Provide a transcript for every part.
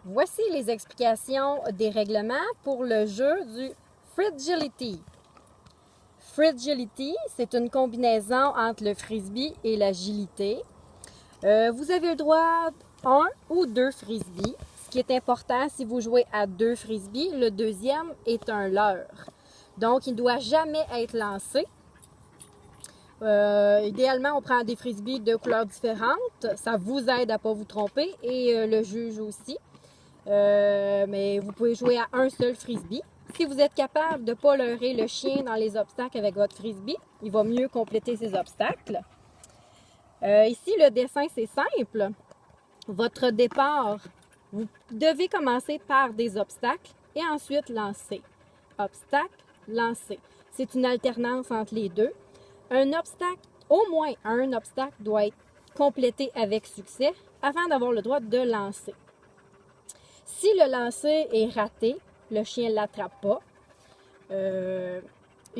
Voici les explications des règlements pour le jeu du Frigility. Frigility, c'est une combinaison entre le frisbee et l'agilité. Vous avez le droit à 1 ou 2 frisbees. Ce qui est important, si vous jouez à 2 frisbees, le deuxième est un leurre. Donc, il ne doit jamais être lancé. Idéalement, on prend des frisbees de couleurs différentes. Ça vous aide à ne pas vous tromper et le juge aussi. Mais vous pouvez jouer à un seul frisbee. Si vous êtes capable de ne pas leurrer le chien dans les obstacles avec votre frisbee, il va mieux compléter ses obstacles. Ici, le dessin, c'est simple. Votre départ, vous devez commencer par des obstacles et ensuite lancer. Obstacle, lancer. C'est une alternance entre les deux. Un obstacle, au moins un obstacle, doit être complété avec succès avant d'avoir le droit de lancer. Si le lancer est raté, le chien ne l'attrape pas, il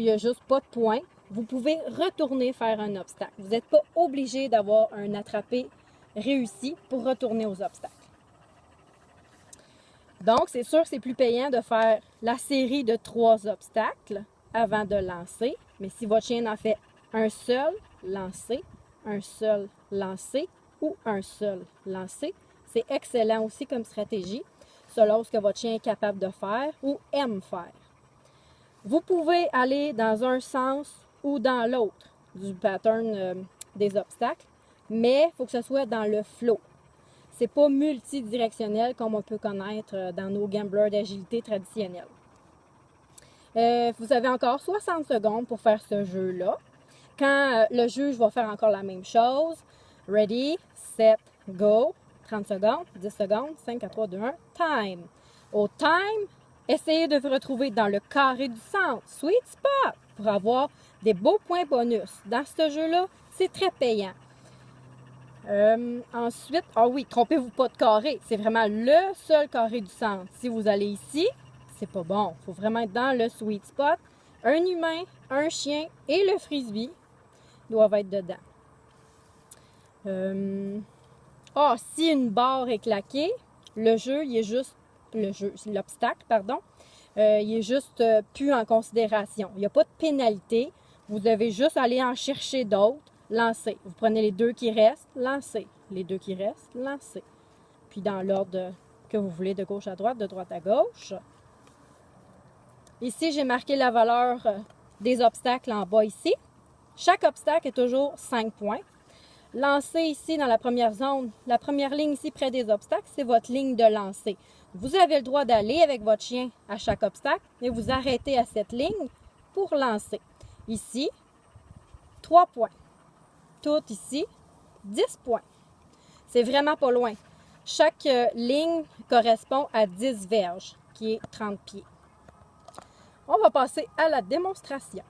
n'y a juste pas de point, vous pouvez retourner faire un obstacle. Vous n'êtes pas obligé d'avoir un attrapé réussi pour retourner aux obstacles. Donc, c'est sûr que c'est plus payant de faire la série de 3 obstacles avant de lancer. Mais si votre chien en fait un seul lancé, un seul lancé ou un seul lancé, c'est excellent aussi comme stratégie, selon ce que votre chien est capable de faire ou aime faire. Vous pouvez aller dans un sens ou dans l'autre du pattern des obstacles, mais il faut que ce soit dans le flow. C'est pas multidirectionnel comme on peut connaître dans nos gamblers d'agilité traditionnels. Vous avez encore 60 secondes pour faire ce jeu-là. Quand le juge va faire encore la même chose, ready, set, go, 30 secondes, 10 secondes, 5, 4, 3, 2, 1, time. Au time, essayez de vous retrouver dans le carré du centre, sweet spot, pour avoir des beaux points bonus. Dans ce jeu-là, c'est très payant. Ensuite, oui, trompez-vous pas de carré. C'est vraiment le seul carré du centre. Si vous allez ici, c'est pas bon. Il faut vraiment être dans le sweet spot. Un humain, un chien et le frisbee doivent être dedans. Si une barre est claquée, l'obstacle, il est juste plus en considération. Il n'y a pas de pénalité. Vous devez juste aller en chercher d'autres, lancer. Vous prenez les 2 qui restent, lancez. Les 2 qui restent, lancez. Puis dans l'ordre que vous voulez, de gauche à droite, de droite à gauche. Ici, j'ai marqué la valeur des obstacles en bas ici. Chaque obstacle est toujours 5 points. Lancez ici dans la première zone, la première ligne ici près des obstacles, c'est votre ligne de lancer. Vous avez le droit d'aller avec votre chien à chaque obstacle et vous arrêtez à cette ligne pour lancer. Ici, 3 points. Tout ici, 10 points. C'est vraiment pas loin. Chaque ligne correspond à 10 verges, qui est 30 pieds. On va passer à la démonstration.